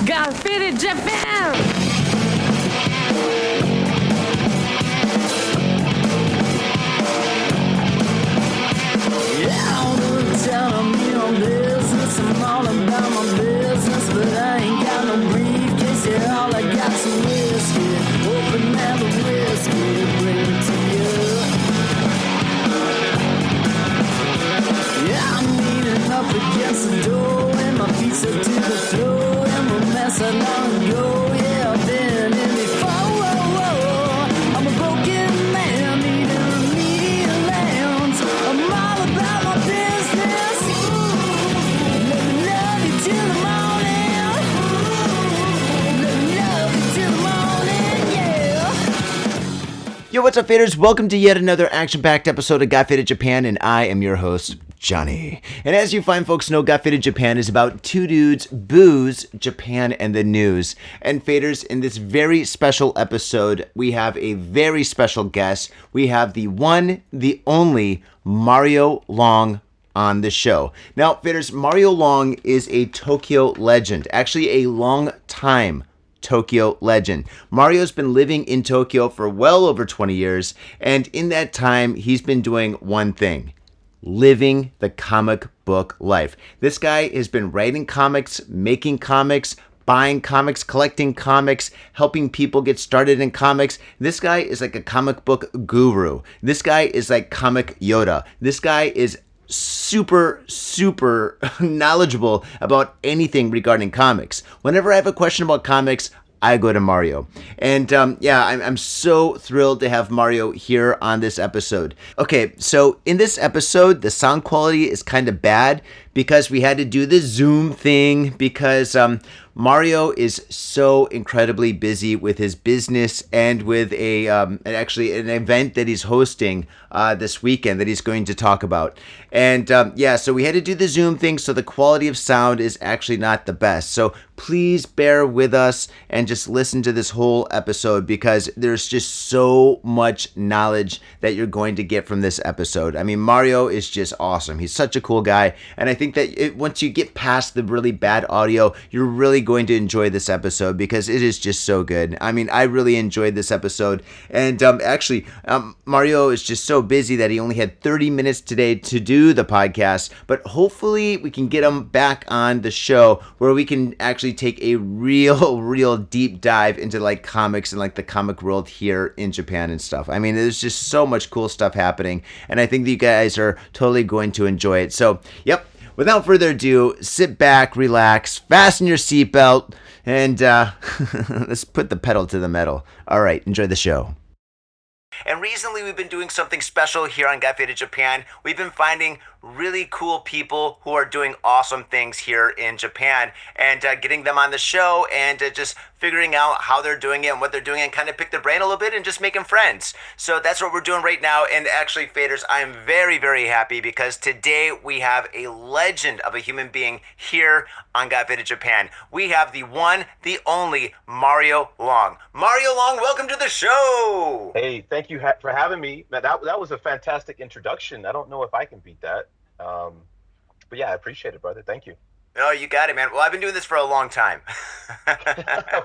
Got fitted Japan! I'm all about my business, but I ain't got no briefcase. Yeah, all I got's some whiskey. Open now the whiskey, bring it to you. Yeah, I'm leaning up against the door, and my feet set to the floor, and we're messing on go. Yeah, I've been in before. I'm a broken man, needing remedial lands. I'm all about my business. Yo, what's up, faders? Welcome to yet another action-packed episode of Got Faded Japan, and I am your host, Johnny. And as you fine folks know, Got Faded Japan is about two dudes, booze, Japan, and the news. And faders, in this very special episode, we have a very special guest. We have the one, the only Mario Long on the show. Now, faders, Mario Long is a Tokyo legend, actually a long time Tokyo legend. Mario's been living in Tokyo for well over 20 years, and in that time, he's been doing one thing: living the comic book life. This guy has been writing comics, making comics, buying comics, collecting comics, helping people get started in comics. This guy is like a comic book guru. This guy is like comic Yoda. This guy is super knowledgeable about anything regarding comics. Whenever I have a question about comics, I go to Mario. And I'm so thrilled to have Mario here on this episode. Okay, so in this episode, the sound quality is kind of bad because we had to do the Zoom thing because Mario is so incredibly busy with his business and with an event that he's hosting this weekend that he's going to talk about. And so we had to do the Zoom thing, so the quality of sound is actually not the best. So please bear with us and just listen to this whole episode because there's just so much knowledge that you're going to get from this episode. I mean, Mario is just awesome. He's such a cool guy. And I think that once you get past the really bad audio, you're really going to enjoy this episode because it is just so good. I mean, I really enjoyed this episode. And Mario is just so busy that he only had 30 minutes today to do the podcast. But hopefully we can get him back on the show where we can actually take a real deep dive into like comics and like the comic world here in Japan and stuff. I mean, there's just so much cool stuff happening. And I think that you guys are totally going to enjoy it. So, yep. Without further ado, sit back, relax, fasten your seatbelt, and let's put the pedal to the metal. All right, enjoy the show. And recently we've been doing something special here on Got Faded Japan. We've been finding really cool people who are doing awesome things here in Japan and getting them on the show and just figuring out how they're doing it and what they're doing and kind of pick their brain a little bit and just making friends. So that's what we're doing right now. And actually, faders, I'm very happy because today we have a legend of a human being here on Got Faded Japan. We have the one, the only Mario Long. Mario Long, welcome to the show. Hey, thank you for having me. That was a fantastic introduction. I don't know if I can beat that. But yeah, I appreciate it, brother. Thank you. Oh, you got it, man. Well, I've been doing this for a long time.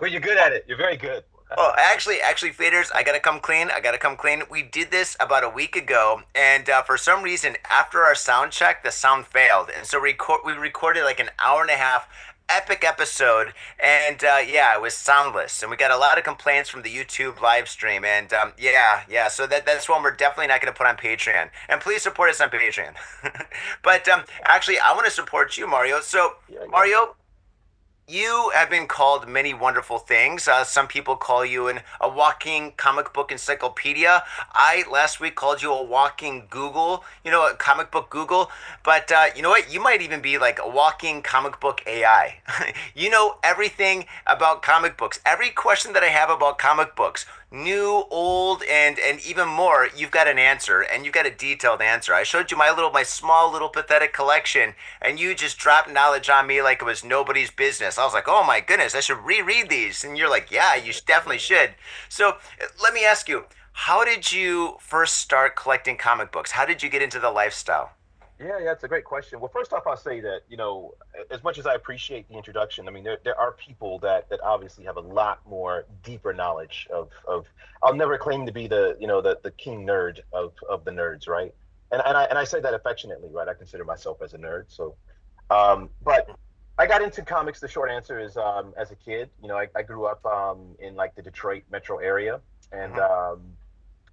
Well, you're good at it. You're very good. Oh, actually, faders, I gotta come clean. We did this about a week ago, and for some reason, after our sound check, the sound failed, and so we recorded like an hour and a half epic episode, and it was soundless, and we got a lot of complaints from the YouTube live stream, and so that's one we're definitely not going to put on Patreon, and please support us on Patreon. But actually, I want to support you, Mario. So, Mario, you have been called many wonderful things. Some people call you a walking comic book encyclopedia. I last week called you a walking Google, a comic book Google. But you know what? You might even be like a walking comic book AI. You know everything about comic books. Every question that I have about comic books, new, old, and even more, you've got an answer, and you've got a detailed answer. I showed you my small little pathetic collection, and you just dropped knowledge on me like it was nobody's business. I was like, oh my goodness, I should reread these. And you're like, yeah, you definitely should. So let me ask you, how did you first start collecting comic books? How did you get into the lifestyle? Yeah, it's a great question. Well, first off, I'll say that, as much as I appreciate the introduction, I mean, there are people that obviously have a lot more deeper knowledge of I'll never claim to be the king nerd of the nerds, right? And I say that affectionately, right? I consider myself as a nerd. So, but I got into comics. The short answer is, as a kid, I grew up in like the Detroit metro area, and Mhm.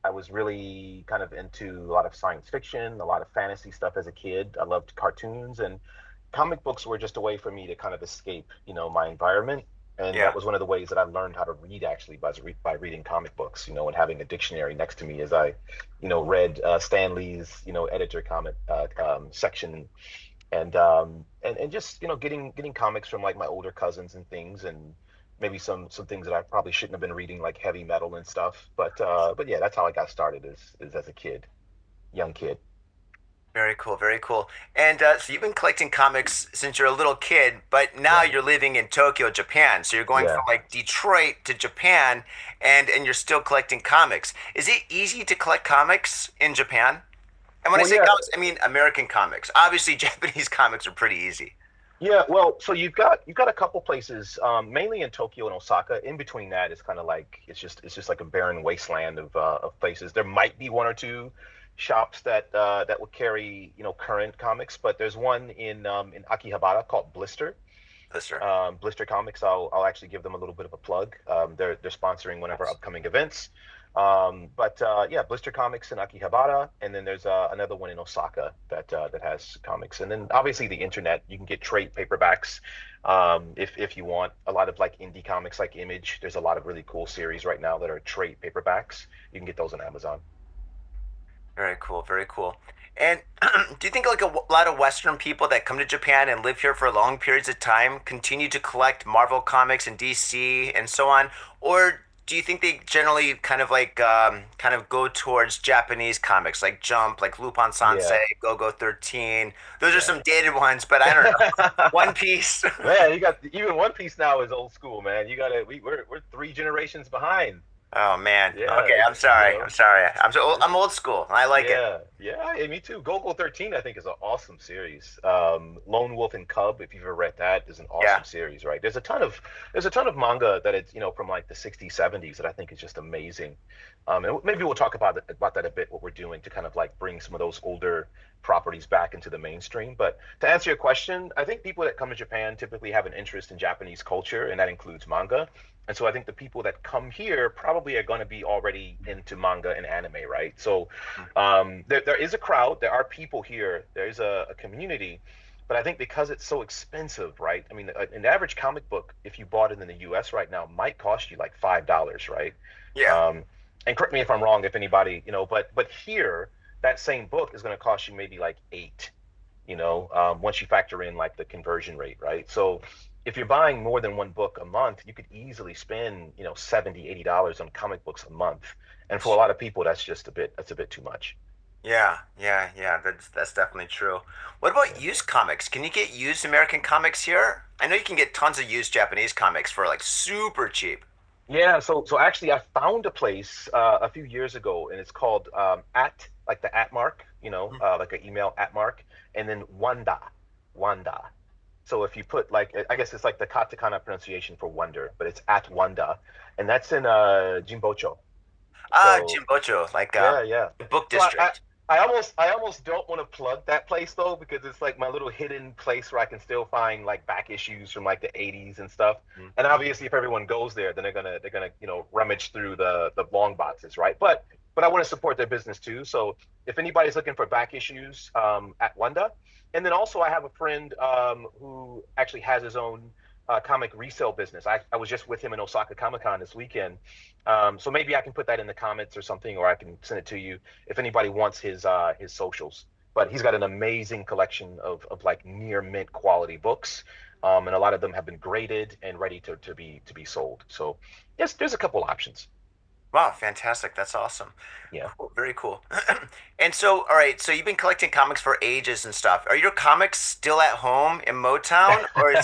I was really kind of into a lot of science fiction, a lot of fantasy stuff as a kid. I loved cartoons, and comic books were just a way for me to kind of escape, my environment. And that Yeah. was one of the ways that I learned how to read actually by reading comic books, and having a dictionary next to me as I, read Stan Lee's, editor comic section, and just getting comics from like my older cousins and things, and maybe some things that I probably shouldn't have been reading, like heavy metal and stuff. But yeah, that's how I got started, is as a kid, young kid. Very cool, very cool. And so you've been collecting comics since you're a little kid, but now Yeah, you're living in Tokyo, Japan. So you're going from yeah. like Detroit to Japan, and you're still collecting comics. Is it easy to collect comics in Japan? And when I Well, say yeah, comics, I mean American comics. Obviously, Japanese comics are pretty easy. yeah. Well, so you've got a couple places, mainly in Tokyo and Osaka. In between that, it's kind of like it's just like a barren wasteland of places. There might be one or two shops that would carry current comics, but there's one in Akihabara called Blister. Lister. Blister Comics. I'll actually give them a little bit of a plug. They're sponsoring one of our upcoming events. But yeah, Blister Comics in Akihabara, and then there's another one in Osaka that has comics. And then obviously the internet, you can get trade paperbacks if you want. A lot of like indie comics like Image. There's a lot of really cool series right now that are trade paperbacks. You can get those on Amazon. Very cool, very cool. And do you think like lot of Western people that come to Japan and live here for long periods of time continue to collect Marvel comics and DC and so on, or do you think they generally kind of like kind of go towards Japanese comics like Jump, like Lupin Sansei, Yeah, Go Go 13? Those are some yeah. dated ones, but I don't know. One Piece. Man, you got even One Piece now is old school, man. You gotta we're three generations behind. Oh man. Yeah, Okay, I'm it's you sorry. I'm know sorry. it's I'm old school. I like it. yeah, hey, me too. Gogo 13, I think, is an awesome series. Lone Wolf and Cub, if you've ever read that, is an Yeah. awesome series, right? There's a ton of manga that it's from like the 60s, 70s that I think is just amazing. And maybe we'll talk about that a bit, what we're doing to kind of like bring some of those older properties back into the mainstream. But to answer your question, I think people that come to Japan typically have an interest in Japanese culture, and that includes manga. And so I think the people that come here probably are going to be already into manga and anime, right? So there is a crowd, there are people here, there is a community, but I think because it's so expensive, right? I mean, an average comic book, if you bought it in the US right now, might cost you like $5, right? Yeah. Um, and correct me if I'm wrong, if anybody, but here, that same book is going to cost you maybe like eight, once you factor in like the conversion rate, right? So if you're buying more than one book a month, you could easily spend, 70, $80 on comic books a month. And for a lot of people, that's a bit too much. Yeah, yeah, yeah. That's definitely true. What about Yeah. used comics? Can you get used American comics here? I know you can get tons of used Japanese comics for like super cheap. Yeah, so actually, I found a place a few years ago, and it's called at like the at mark, Mhm. like an email at mark, and then Wanda. So if you put like, I guess it's like the katakana pronunciation for wonder, but it's at Wanda, and that's in Jimbocho. Ah, So Jimbocho, like yeah, yeah. the book So I, district. I almost don't want to plug that place though, because it's like my little hidden place where I can still find like back issues from like the 80s and stuff. Mhm. And obviously, if everyone goes there, then they're gonna rummage through the long boxes, right? But I want to support their business too. So if anybody's looking for back issues at Wanda, and then also I have a friend who actually has his own comic resale business. I was just with him in Osaka Comic Con this weekend, so maybe I can put that in the comments or something, or I can send it to you if anybody wants his socials. But he's got an amazing collection of like near mint quality books, and a lot of them have been graded and ready to be sold. So yes, there's a couple options. Wow, fantastic. That's awesome. Yeah. Cool, very cool. And so, all right, so you've been collecting comics for ages and stuff. Are your comics still at home in Motown, or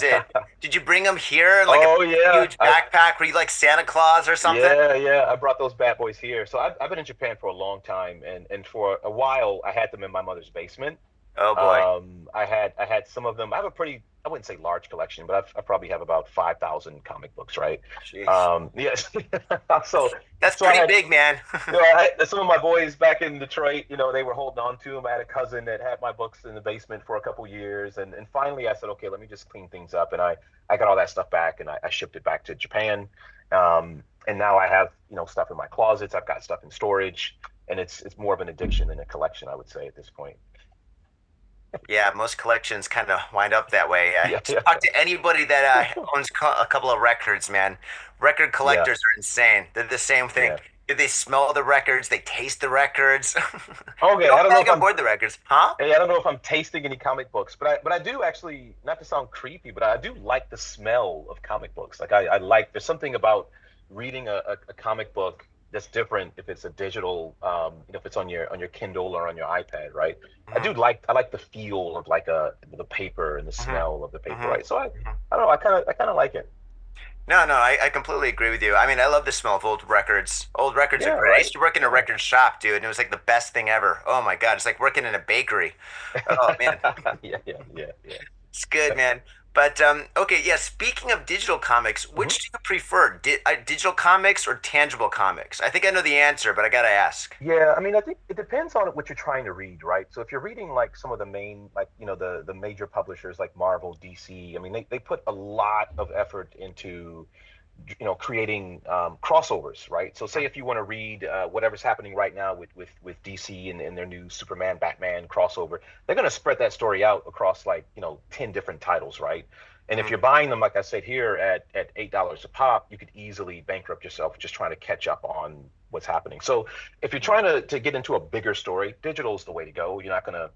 did you bring them here in like a Oh yeah, huge backpack? Were you like Santa Claus or something? yeah. I brought those bad boys here. So I've been in Japan for a long time, and for a while I had them in my mother's basement. Oh boy. I had some of them. I have a pretty, I wouldn't say large collection, but I probably have about 5,000 comic books, right? Jeez. Yes. So That's so I pretty had, big, man. some of my boys back in Detroit, they were holding on to them. I had a cousin that had my books in the basement for a couple years, and finally I said, okay, let me just clean things up, and I got all that stuff back, and I shipped it back to Japan, and now I have stuff in my closets. I've got stuff in storage, and it's more of an addiction than a collection, I would say at this point. Yeah, most collections kind of wind up that way. Yeah, Just yeah, talk to anybody that owns a couple of records, man. Record yeah, collectors are insane. They're the same thing. yeah. They smell the records, they taste the records. They Okay, don't bag on board the records, huh? I don't know if I'm tasting any comic books, but I do actually, not to sound creepy, but I do like the smell of comic books. Like I like, there's something about reading a comic book that's different if it's a digital, if it's on your Kindle or on your iPad, right? Hmm. I like the feel of like the paper and the Hmm. smell of the paper, Hmm. right? So Hmm. I don't know, I kind of like it. No, no, I completely agree with you. I mean, I love the smell of old records. Old records are Yeah, great. I right. used to work in a Yeah. record shop, dude, and it was like the best thing ever. Oh my God, it's like working in a bakery. Oh man. Yeah, yeah, yeah, yeah. It's good, man. But okay, yeah. Speaking of digital comics, Mhm. which do you prefer, digital comics or tangible comics? I think I know the answer, but I gotta ask. Yeah, I mean, I think it depends on what you're trying to read, right? So if you're reading like some of the main, like, the major publishers like Marvel, DC, I mean, they put a lot of effort into, creating crossovers, right? So say if you want to read whatever's happening right now with DC and their new Superman, Batman crossover, they're going to spread that story out across like, 10 different titles, right? And if Mhm. you're buying them, like I said here, at $8 a pop, you could easily bankrupt yourself just trying to catch up on what's happening. So if you're trying to get into a bigger story, digital is the way to go. You're not going to,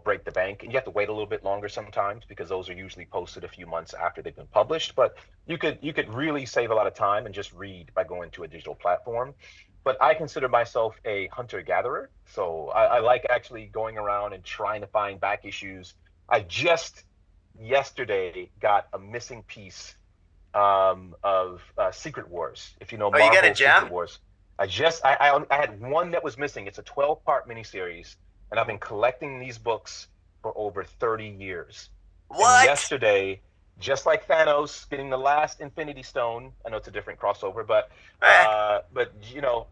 break the bank, and you have to wait a little bit longer sometimes because those are usually posted a few months after they've been published. But you could really save a lot of time and just read by going to a digital platform. But I consider myself a hunter gatherer, so I like actually going around and trying to find back issues. I just yesterday got a missing piece of Secret Wars. If you know Oh, you got a Marvel Secret gem? Wars, I had one that was missing. It's a 12-part miniseries, and I've been collecting these books for over 30 years. And What? yesterday, just like Thanos getting the last Infinity Stone, I know it's a different crossover, but Eh.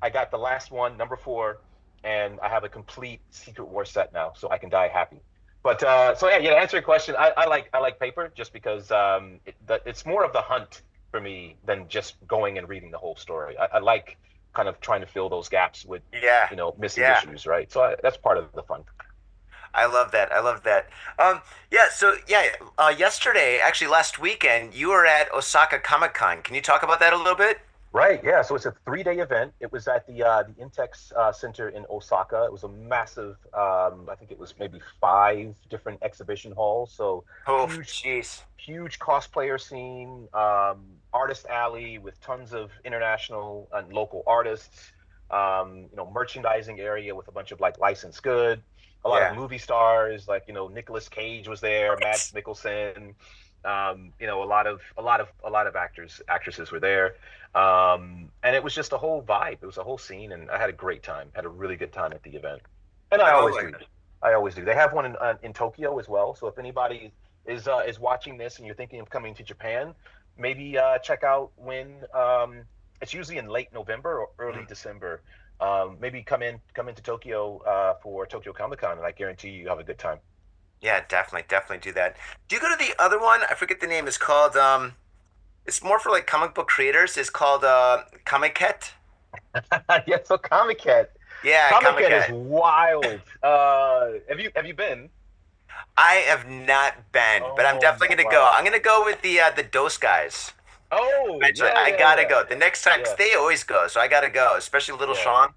I got the last one, number four, and I have a complete Secret War set now, so I can die happy. But so yeah, yeah. To answer your question, I like paper just because it's more of the hunt for me than just going and reading the whole story. I like kind of trying to fill those gaps with Yeah, missing yeah. issues, right? So that's part of the fun. I love that. I love that. Yeah. So yeah, yesterday, actually last weekend, you were at Osaka Comic Con. Can you talk about that a little bit? Right, yeah. So it's a 3-day event. It was at the Intex Center in Osaka. It was a massive, I think it was maybe 5 different exhibition halls. So Oh, huge, jeez. huge cosplayer scene, artist alley with tons of international and local artists, merchandising area with a bunch of like licensed good, a lot of Yeah. movie stars like Nicolas Cage was there, Mads What? Mikkelsen, a lot of actors, actresses were there, and it was just a whole vibe. It was a whole scene, and I had a great time. Had a really good time at the event, and I Oh always my do. God. I always do. They have one in Tokyo as well. So if anybody is watching this and you're thinking of coming to Japan, maybe check out when it's usually in late November or early Mhm. December. Maybe come into Tokyo for Tokyo Comic Con, and I guarantee you have a good time. Yeah, definitely, definitely do that. Do you go to the other one? I forget the name. It's called it's more for like comic book creators. It's called Comiket. Yeah, so Comic Cat. Yeah, Comic Cat is Comiket. wild. Have you been? I have not been, but I'm Oh definitely my gonna go. wow. I'm gonna go with the Dose guys. Oh Eventually, yeah, I yeah, gotta yeah, go. The next time, 'cause yeah, they always go, so I gotta go. Especially Little yeah, Sean.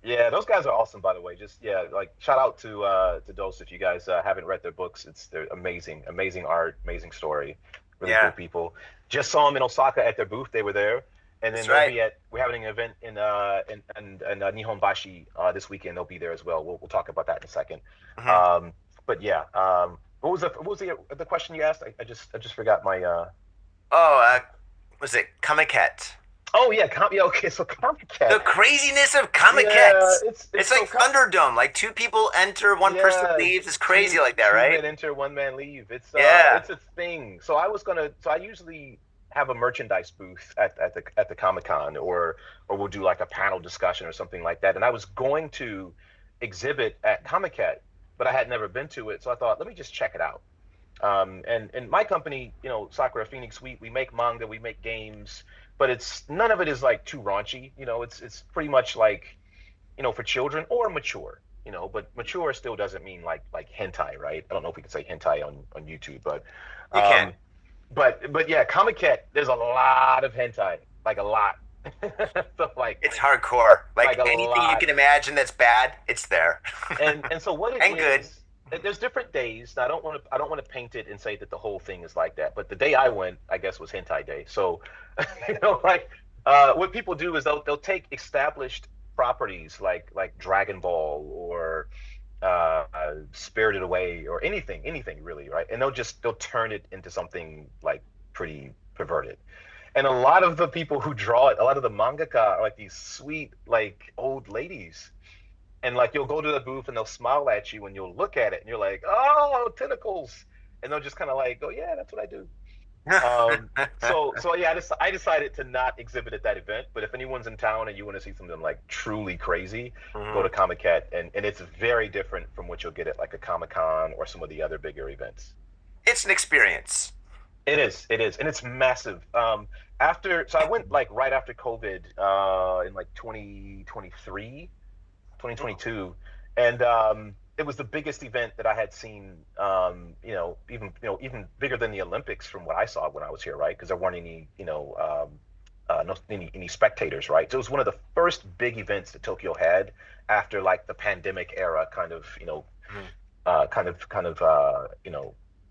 yeah. Those guys are awesome, by the way. Just yeah, like shout out to Dose if you guys haven't read their books. They're amazing, amazing art, amazing story, really cool Yeah, people. Just saw them in Osaka at their booth. They were there, and then that's they'll right. be at. We're having an event in Nihonbashi this weekend. They'll be there as well. We'll talk about that in a second. Hmm. But yeah, what was the question you asked? I just forgot my. Oh, was it Comiket? Oh yeah, yeah, okay. So Comic The Cat. craziness of Yeah, Comic-Cats. it's It's so like Thunderdome. Like two people enter, one person yeah, leaves. It's crazy two like that, two right? men enter, one man leave. Yeah. It's a thing. So I usually have a merchandise booth at the Comic Con, or we'll do like a panel discussion or something like that. And I was going to exhibit at Comic Cat, but I had never been to it, so I thought let me just check it out. And my company, Sakura Phoenix, we make manga, we make games, but it's none of it is like too raunchy. It's pretty much like for children or mature. But mature still doesn't mean like hentai, right? I don't know if we can say hentai on YouTube, but You can. um, but yeah, Comic Cat, there's a lot of hentai, like a lot. So It's hardcore. like Like a anything you lot. can imagine that's bad, it's there. And so what it And good. is, there's different days. Now, I don't want to paint it and say that the whole thing is like that. But the day I went, I guess, was hentai day. So, like what people do is they'll take established properties like Dragon Ball or Spirited Away or anything really, right? And they'll turn it into something like pretty perverted. And a lot of the people who draw it, a lot of the mangaka are like these sweet like old ladies, and like you'll go to the booth and they'll smile at you and you'll look at it and you're like, oh, tentacles, and they'll just kind of like go, yeah, that's what I do. So yeah, I decided to not exhibit at that event. But if anyone's in town and you want to see something like truly crazy, go to Mhm. Comic Cat, and it's very different from what you'll get at like a Comic Con or some of the other bigger events. It's an experience. It is, and it's massive. So I went like right after COVID, in like 2023, Mm. 2022, and it was the biggest event that I had seen. Even bigger than the Olympics from what I saw when I was here, right? Because there weren't any, no, any spectators, right? So it was one of the first big events that Tokyo had after like the pandemic era, Mhm. kind of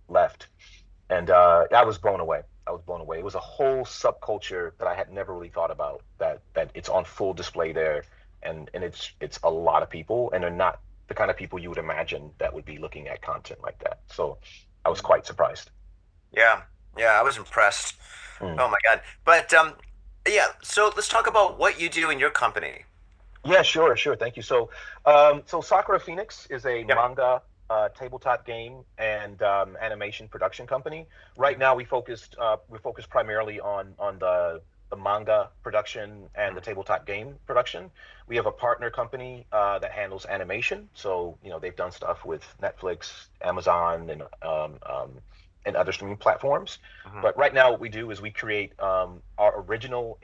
left, and I was blown away. I was blown away. It was a whole subculture that I had never really thought about. That it's on full display there, and it's a lot of people, and they're not the kind of people you would imagine that would be looking at content like that. So I was quite surprised. Yeah. Yeah, I was impressed. Mm. Oh my God. But yeah, so let's talk about what you do in your company. Yeah, sure, sure. Thank you. So Sakura Phoenix is a Yep. manga, tabletop game, and animation production company. Right now, we focus primarily on the manga production and the tabletop game production. We have a partner company that handles animation. So they've done stuff with Netflix, Amazon, and other streaming platforms. Mhm. But right now, what we do is we create our original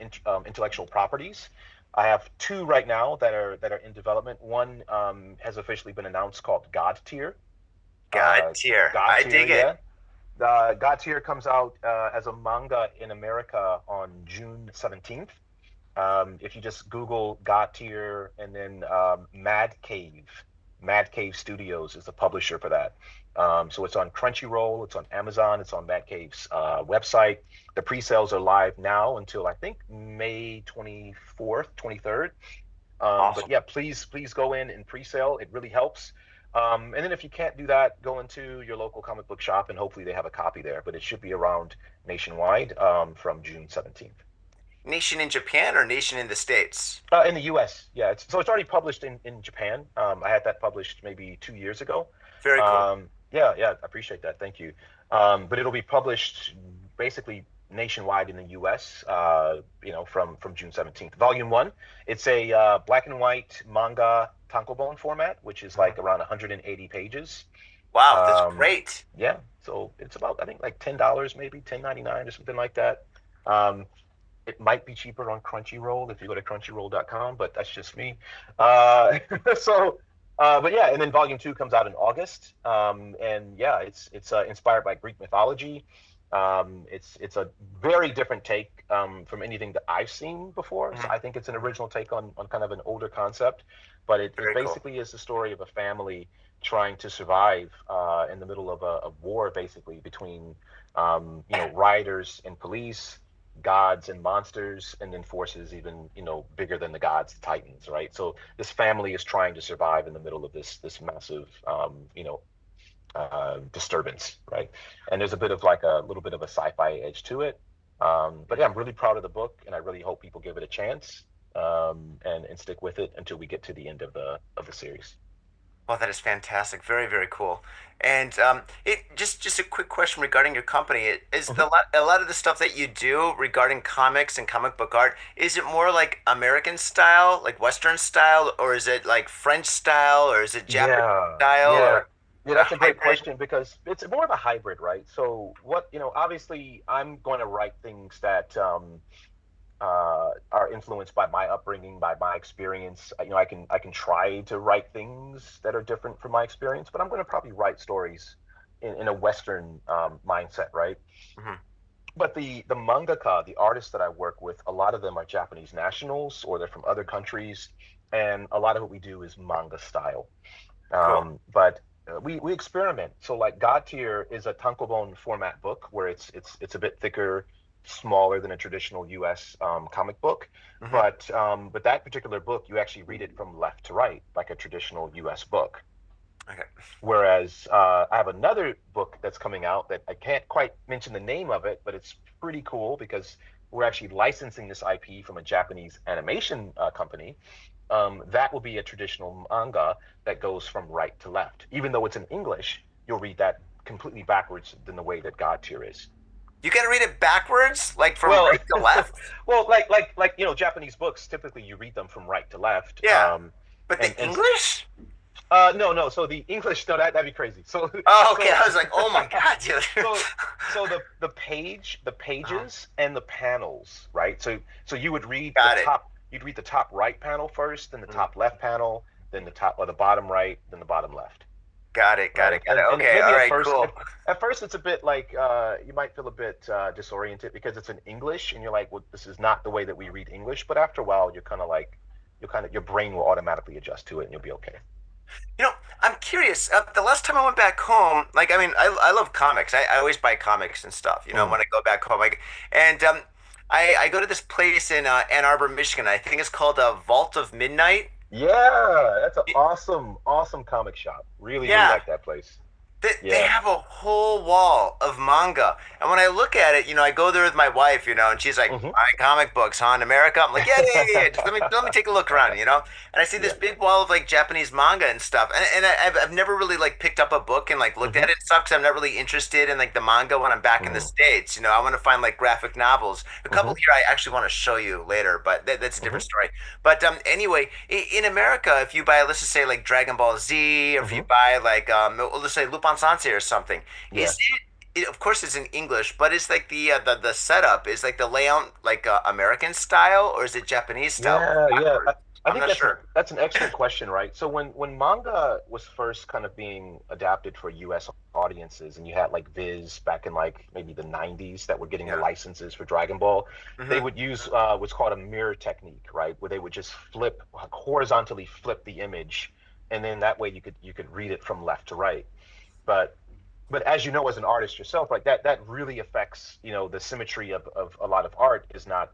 intellectual properties. I have two right now that are in development. One has officially been announced called God Tier. God tier. God I Tier, dig it. yeah. God Tier comes out as a manga in America on June 17th. If you just Google God Tier and then Mad Cave Studios is the publisher for that. So it's on Crunchyroll, it's on Amazon, it's on Mad Cave's website. The pre-sales are live now until I think May 24th, 23rd. But Awesome. yeah, please go in and pre-sale. It really helps. And then if you can't do that, go into your local comic book shop and hopefully they have a copy there. But it should be around nationwide from June 17th. Nation in Japan or nation in the States? In the U.S., yeah. It's already published in Japan. I had that published maybe 2 years ago. Very cool. Yeah, yeah, I appreciate that. Thank you. But it'll be published basically nationwide in the U.S. From June 17th. Volume one. It's a black and white manga tankobon format, which is Mhm. like around 180 pages. Wow, that's Um, great. yeah, so it's about I think like $10, maybe 10.99 or something like that. Um, it might be cheaper on Crunchyroll if you go to crunchyroll.com, but that's just me. Uh, so, but yeah, and then Volume Two comes out in August, and yeah, it's inspired by Greek mythology. It's a very different take from anything that I've seen before. So Mhm. I think it's an original take on kind of an older concept, but it Very cool. basically is the story of a family trying to survive in the middle of a war, basically between rioters and police, gods and monsters, and then forces even bigger than the gods, the titans, right? So this family is trying to survive in the middle of this massive disturbance, right? And there's a bit of like a little bit of a sci-fi edge to it. But yeah, I'm really proud of the book, and I really hope people give it a chance, and stick with it until we get to the end of the series. Well, that is fantastic. Very, very cool. And it just a quick question regarding your company. Is Mhm. a lot of the stuff that you do regarding comics and comic book art, is it more like American style, like Western style, or is it like French style, or is it Japanese Yeah, style, yeah, or yeah. a That's a great hybrid? question because it's more of a hybrid, right? So what, obviously I'm going to write things that are influenced by my upbringing, by my experience. I can try to write things that are different from my experience, but I'm going to probably write stories in a Western mindset, right? Hmm. But the mangaka, the artists that I work with, a lot of them are Japanese nationals or they're from other countries, and a lot of what we do is manga style. Cool. But we experiment. So like God Tier is a tankobon format book where it's a bit thicker, smaller than a traditional U.S. Comic book. Hmm. But that particular book, you actually read it from left to right, like a traditional U.S. book. Okay. Whereas I have another book that's coming out that I can't quite mention the name of it, but it's pretty cool because we're actually licensing this IP from a Japanese animation company. That will be a traditional manga that goes from right to left. Even though it's in English, you'll read that completely backwards than the way that God Tier is. You got to read it backwards, like from Well, right to left? well, like Japanese books, typically you read them from right to left. Yeah. But the And English? no, no. So the English, no, that'd be crazy. So Oh, okay. so I was like, oh my God, dude. so the Uh-huh. pages and the panels, right? So you would read the Got it. top, you'd read the top right panel first, then the Mhm. top left panel, then the top or the bottom right, then the bottom left, Got it. Got right? it. Got it. And Okay. maybe All at right. first, Cool. at first it's a bit like you might feel a bit disoriented because it's in English, and you're like, well, this is not the way that we read English. But after a while, you're kind of like, your brain will automatically adjust to it, and you'll be okay. You know, I'm curious. The last time I went back home, like, I mean, I love comics. I always buy comics and stuff, Mm. when I go back home. And I go to this place in Ann Arbor, Michigan. I think it's called Vault of Midnight. Yeah, that's an Y- awesome, awesome comic shop. Really, really Yeah. like that place. They Yeah. have a whole wall of manga. And when I look at it, I go there with my wife, and she's like, Hmm. buying comic books, huh, in America? I'm like, yeah, yeah, yeah, yeah. Just let me take a look around. And I see this Yeah. big wall of like Japanese manga and stuff. I've never really like picked up a book and like looked Hmm. at it and stuff because I'm not really interested in like the manga when I'm back in the Hmm. States. I want to find like graphic novels. A couple Hmm. here I actually want to show you later, but that's a different Hmm. story. But anyway, in America, if you buy, let's just say like Dragon Ball Z, or if you Hmm. buy like let's say Lupin Sensei or something, Yeah. is of course it's in English, but is like the setup is like the layout like American style, or is it Japanese style Yeah, yeah. backwards? I I'm think not sure. that's an excellent question, right? So when manga was first kind of being adapted for US audiences, and you had like Viz back in like maybe the 90s that were getting the Yeah. licenses for Dragon Ball, they Hmm. would use what's called a mirror technique, right? Where they would just horizontally flip the image, and then that way you could read it from left to right. But but as you know, as an artist yourself, like that really affects, the symmetry of a lot of art is not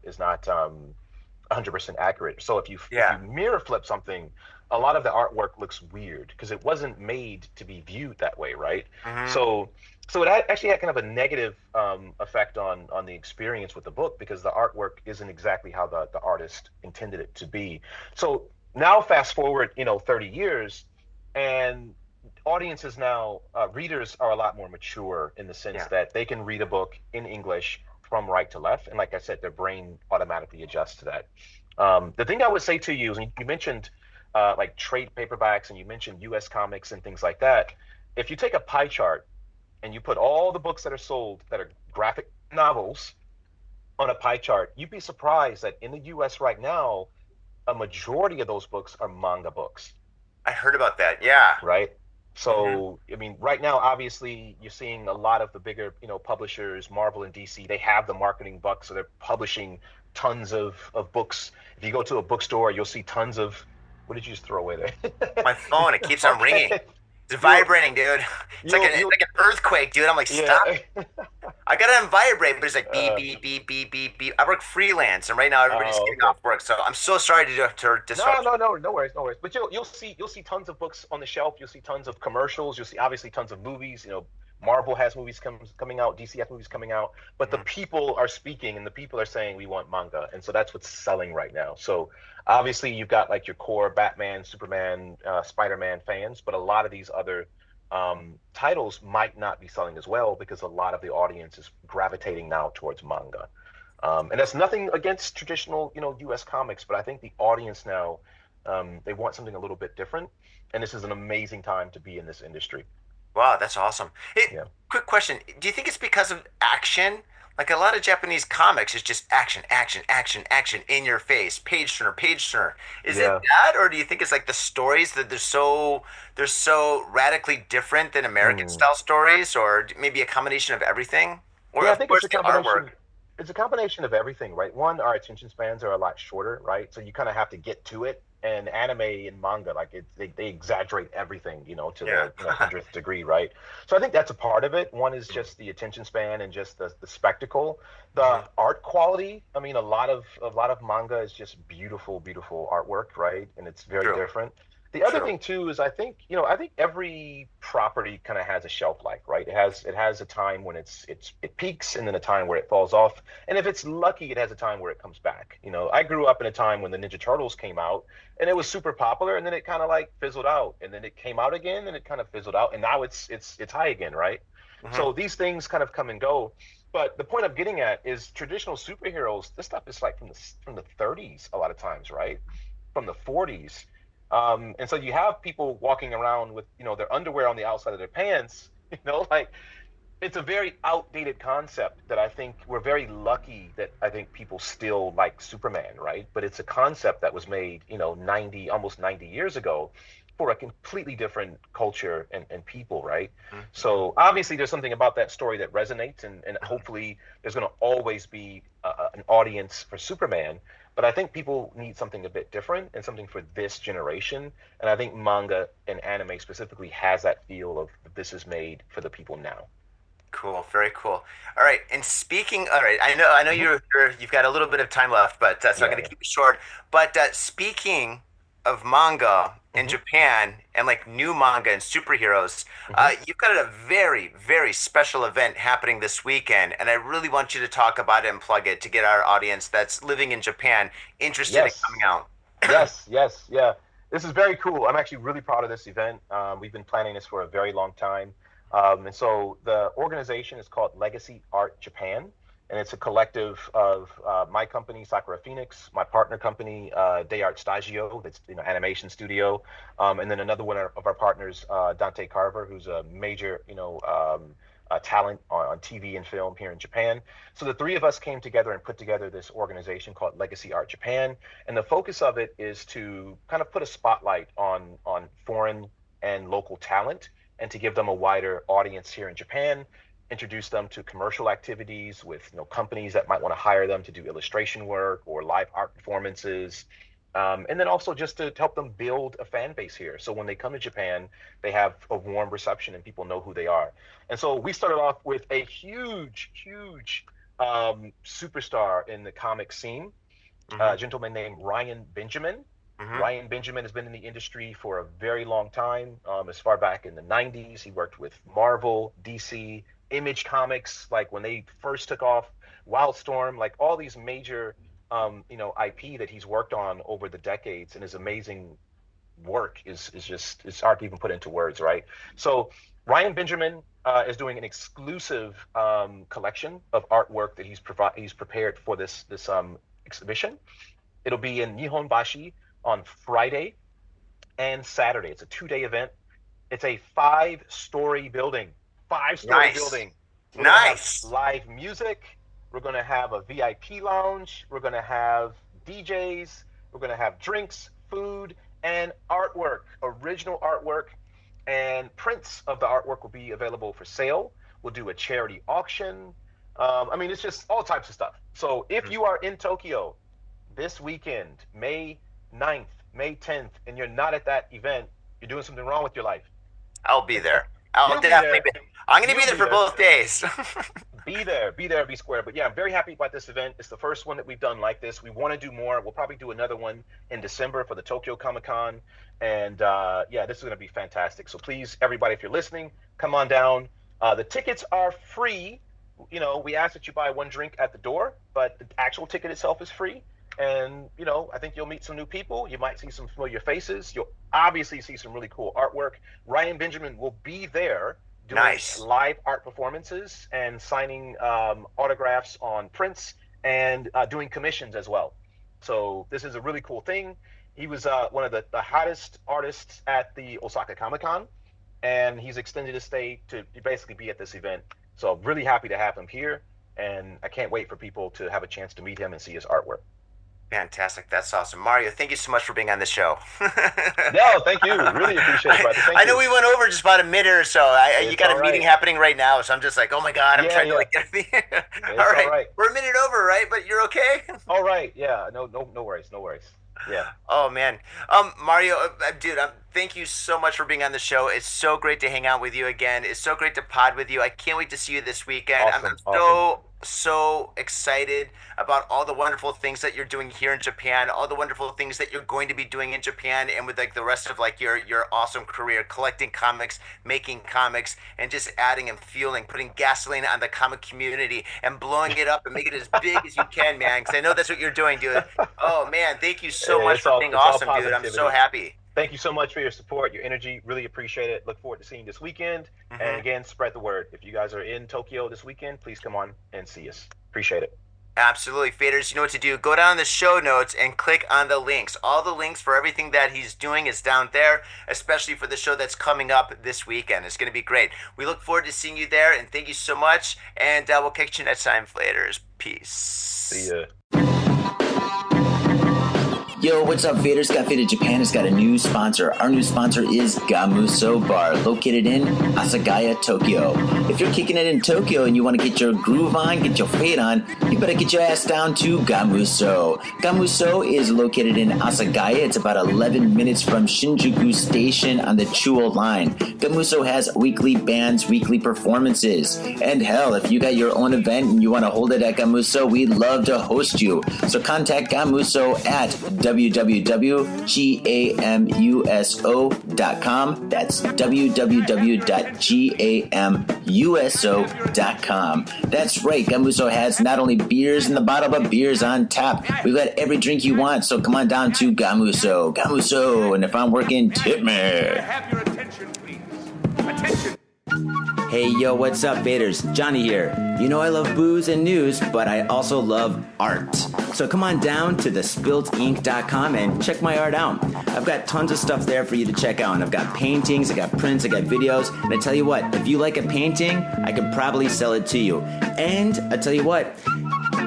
100% accurate. So if you Yeah. mirror flip something, a lot of the artwork looks weird because it wasn't made to be viewed that way, right? Hmm. So it actually had kind of a negative effect on the experience with the book because the artwork isn't exactly how the artist intended it to be. So now fast forward, 30 years, and audiences now, readers are a lot more mature in the sense Yeah. that they can read a book in English from right to left, and like I said, their brain automatically adjusts to that. The thing I would say to you is, you mentioned like trade paperbacks, and you mentioned U.S. comics and things like that. If you take a pie chart and you put all the books that are sold that are graphic novels on a pie chart, you'd be surprised that in the U.S. right now, a majority of those books are manga books, I heard about that. Yeah. right? Hmm. So, I mean, right now, obviously, you're seeing a lot of the bigger, publishers, Marvel and DC, they have the marketing bucks, so they're publishing tons of books. If you go to a bookstore, you'll see tons of, what did you just throw away there? My phone, it keeps on ringing. Okay. It's You'll, vibrating, dude. It's like you'll, it's you'll, like an earthquake, dude. I'm like, stop. yeah. I got it on vibrate, but it's like beep, uh, beep, beep, beep, beep, beep. I work freelance, and right now everybody's oh, getting okay. off work, so I'm so sorry to No, disrupt no, no, no worries, no worries. But you'll see tons of books on the shelf. You'll see tons of commercials. You'll see obviously tons of movies. Marvel has movies coming out, DC has movies coming out, but the people are speaking and the people are saying we want manga, and so that's what's selling right now. So obviously you've got like your core Batman, Superman, Spider-Man fans, but a lot of these other titles might not be selling as well because a lot of the audience is gravitating now towards manga. And that's nothing against traditional, U.S. comics, but I think the audience now, they want something a little bit different, and this is an amazing time to be in this industry. Wow, that's awesome. Hey, Yeah. quick question. Do you think it's because of action? Like a lot of Japanese comics is just action, action, action, action in your face, page turner, page turner. Is it Yeah. that, or do you think it's like the stories that they're so radically different than American Hmm. style stories, or maybe a combination of everything? Or Yeah, I of think it's course a the artwork. combination. It's a combination of everything, right? One, our attention spans are a lot shorter, right? So you kind of have to get to it. And anime and manga, like they exaggerate everything, to Yeah. the hundredth degree, right? So I think that's a part of it. One is just the attention span and just the spectacle, the Mhm. art quality. I mean, a lot of manga is just beautiful, beautiful artwork, right? And it's very True. different. The other True. thing too is I think every property kind of has a shelf life, right? It has a time when it peaks and then a time where it falls off. And if it's lucky, it has a time where it comes back. I grew up in a time when the Ninja Turtles came out and it was super popular and then it kind of like fizzled out and then it came out again and it kind of fizzled out and now it's high again, right? Hmm. So these things kind of come and go. But the point I'm getting at is traditional superheroes, this stuff is like from the 30s a lot of times, right? From the 40s. And so you have people walking around with, their underwear on the outside of their pants, like it's a very outdated concept that I think we're very lucky that I think people still like Superman, right? But it's a concept that was made, 90, almost 90 years ago for a completely different culture and people, right? Hmm. So obviously there's something about that story that resonates and hopefully there's going to always be an audience for Superman. But I think people need something a bit different and something for this generation. And I think manga and anime specifically has that feel of this is made for the people now. Cool, very cool. All right, and speaking, all right, I know Mhm. you've got a little bit of time left, but so I'm Yeah, going to yeah. keep it short. But speaking of manga in Hmm. Japan and like new manga and superheroes, Hmm. you've got a very, very special event happening this weekend, and I really want you to talk about it and plug it to get our audience that's living in Japan interested in coming Yes, out. yes, yes, yeah. This is very cool. I'm actually really proud of this event. We've been planning this for a very long time. And so the organization is called Legacy Art Japan, and it's a collective of my company, Sakura Phoenix, my partner company, Day Art Stagio, that's animation studio, and then another one of our partners, Dante Carver, who's a major talent on TV and film here in Japan. So the three of us came together and put together this organization called Legacy Art Japan, and the focus of it is to kind of put a spotlight on foreign and local talent and to give them a wider audience here in Japan, introduce them to commercial activities with companies that might want to hire them to do illustration work or live art performances. And then also just to help them build a fan base here. So when they come to Japan, they have a warm reception and people know who they are. And so we started off with a huge, huge superstar in the comic scene, Hmm. a gentleman named Ryan Benjamin. Hmm. Ryan Benjamin has been in the industry for a very long time. As far back in the 90s, he worked with Marvel, DC, Image Comics, like when they first took off, Wildstorm, like all these major, IP that he's worked on over the decades, and his amazing work is just it's hard to even put into words, right? So Ryan Benjamin is doing an exclusive collection of artwork that he's prepared for this exhibition. It'll be in Nihonbashi on Friday and Saturday. It's a 2-day event. It's a five-story building. Five-story Nice, building. We're gonna have nice. live music. We're gonna have a VIP lounge. We're gonna have DJs. We're gonna have drinks, food, and artwork, original artwork, and prints of the artwork will be available for sale. We'll do a charity auction. I mean, it's just all types of stuff. So if you are in Tokyo this weekend, May 9th, May 10th, and you're not at that event, you're doing something wrong with your life. I'll be there. I'll You'll be definitely there. be. I'm going to be You'll there be for there. both days. Be there, be square. But yeah, I'm very happy about this event. It's the first one that we've done like this. We want to do more. We'll probably do another one in December for the Tokyo Comic Con. And yeah, this is going to be fantastic. So please, everybody, if you're listening, come on down. The tickets are free. You know, we ask that you buy one drink at the door, but the actual ticket itself is free. And, you know, I think you'll meet some new people. You might see some familiar faces. You'll obviously see some really cool artwork. Ryan Benjamin will be there doing live art performances and signing autographs on prints and doing commissions as well. So this is a really cool thing. He was one of the hottest artists at the Osaka Comic-Con, and he's extended his stay to basically be at this event. So I'm really happy to have him here, and I can't wait for people to have a chance to meet him and see his artwork. Fantastic. That's awesome. Mario, thank you so much for being on the show. No, thank you. Really appreciate it, brother. Thank I know you. we went over just about a minute or so. You got a meeting happening right now, so I'm just like, oh my God, I'm trying to like get me. All right. We're a minute over, right? But you're okay? All right. Yeah. No worries. No worries. Yeah. Oh man, Mario, dude, thank you so much for being on the show. It's so great to hang out with you again. It's so great to pod with you. I can't wait to see you this weekend. Awesome. I'm so excited about all the wonderful things that you're doing here in Japan, all the wonderful things that you're going to be doing in Japan, and with like the rest of like your awesome career, collecting comics, making comics, and just adding and fueling, putting gasoline on the comic community and blowing it up and make it as big as you can, man. Because I know that's what you're doing, dude. Oh man, thank you so much for being awesome, dude. I'm so happy. Thank you so much for your support, your energy. Really appreciate it. Look forward to seeing you this weekend. And again, spread the word. If you guys are in Tokyo this weekend, please come on and see us. Appreciate it. Absolutely. Faders, you know what to do. Go down in the show notes and click on the links. All the links for everything that he's doing is down there, especially for the show that's coming up this weekend. It's going to be great. We look forward to seeing you there, and thank you so much. And we'll catch you next time, Faders. Peace. See ya. Yo, what's up, Faders? Got Faded Japan has got a new sponsor. Our new sponsor is Gamuso Bar, located in Asagaya, Tokyo. If you're kicking it in Tokyo and you want to get your groove on, get your fade on, you better get your ass down to Gamuso. Gamuso is located in Asagaya. It's about 11 minutes from Shinjuku Station on the Chuo line. Gamuso has weekly bands, weekly performances. And hell, if you got your own event and you want to hold it at Gamuso, we'd love to host you. So contact Gamuso at www.gamuso.com. That's www.gamuso.com. That's right, Gamuso has not only beers in the bottle, but beers on tap. We've got every drink you want, so come on down to Gamuso. Gamuso, and if I'm working, tip me. Have your attention, please. Attention. Hey, yo, what's up, Faders? Johnny here. You know I love booze and news, but I also love art. So come on down to thespiltink.com and check my art out. I've got tons of stuff there for you to check out. I've got paintings, I got prints, I got videos. And I tell you what, if you like a painting, I could probably sell it to you. And I tell you what,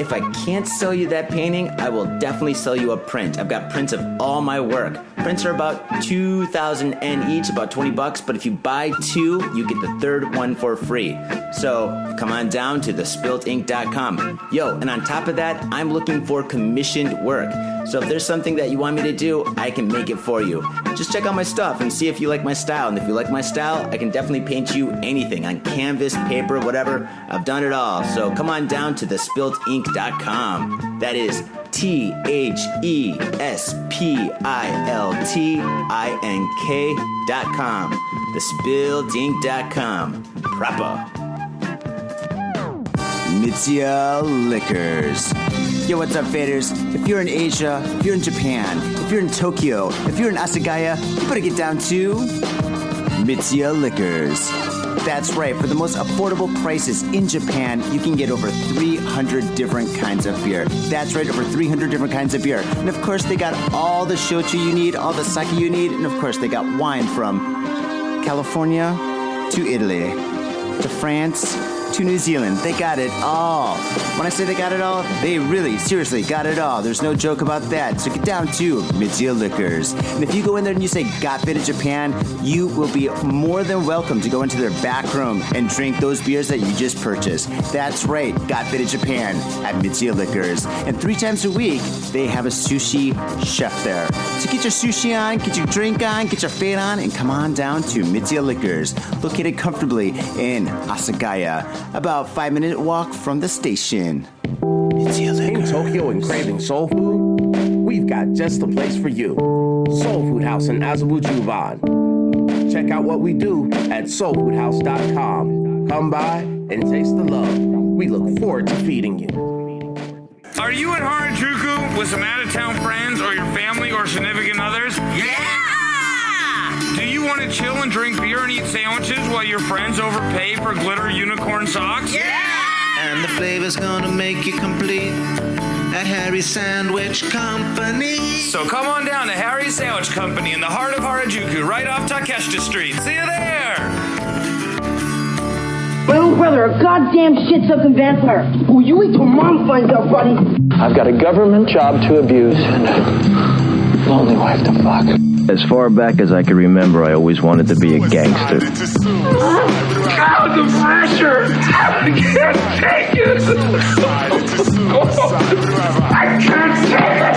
if I can't sell you that painting, I will definitely sell you a print. I've got prints of all my work. Prints are about 2,000 yen each, about $20, but if you buy two, you get the third one for free. So come on down to thespiltink.com. Yo, and on top of that, I'm looking for commissioned work. So if there's something that you want me to do, I can make it for you. Just check out my stuff and see if you like my style. And if you like my style, I can definitely paint you anything on canvas, paper, whatever. I've done it all. So come on down to thespiltink.com. That is THESPILTINK.com. Thespiltink.com. Proper. Mitsuya Liquors. Yo, what's up, Faders? If you're in Asia, if you're in Japan, if you're in Tokyo, if you're in Asagaya, you better get down to Mitsuya Liquors. That's right, for the most affordable prices in Japan, you can get over 300 different kinds of beer. That's right, over 300 different kinds of beer. And of course, they got all the shochu you need, all the sake you need, and of course, they got wine from California to Italy to France to New Zealand. They got it all. When I say they got it all, they really, seriously got it all. There's no joke about that. So get down to Mitsuya Liquors. And if you go in there and you say, Got Faded Japan, you will be more than welcome to go into their back room and drink those beers that you just purchased. That's right, Got Faded Japan at Mitsuya Liquors. And 3 times a week, they have a sushi chef there. So get your sushi on, get your drink on, get your fade on, and come on down to Mitsuya Liquors, located comfortably in Asagaya, about 5-minute walk from the station. In Tokyo and craving soul food? We've got just the place for you. Soul Food House in Azabu Juban. Check out what we do at soulfoodhouse.com. Come by and taste the love. We look forward to feeding you. Are you in Harajuku with some out-of-town friends or your family or significant others? Yeah! Do you want to chill and drink beer and eat sandwiches while your friends overpay for glitter unicorn socks? Yeah! And the flavor's gonna make you complete at Harry's Sandwich Company. So come on down to Harry's Sandwich Company in the heart of Harajuku, right off Takeshita Street. See you there! My little brother, a goddamn shit-sucking vampire. Oh, you wait till Mom finds out, buddy. I've got a government job to abuse and a lonely wife to fuck. As far back as I can remember, I always wanted to be a gangster. God, the pressure! I can't take it! I can't take it!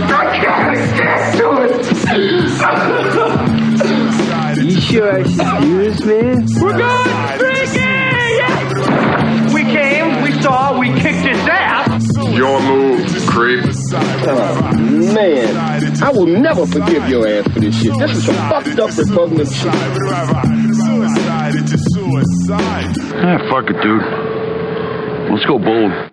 I can't get to it! You sure I should do this, man? We're going drinking! We came, we saw, we kicked his ass! Your move, creep. Oh, man. I will never forgive your ass for this shit. This is some fucked up repugnant shit. Ah, fuck it, dude. Let's go bold.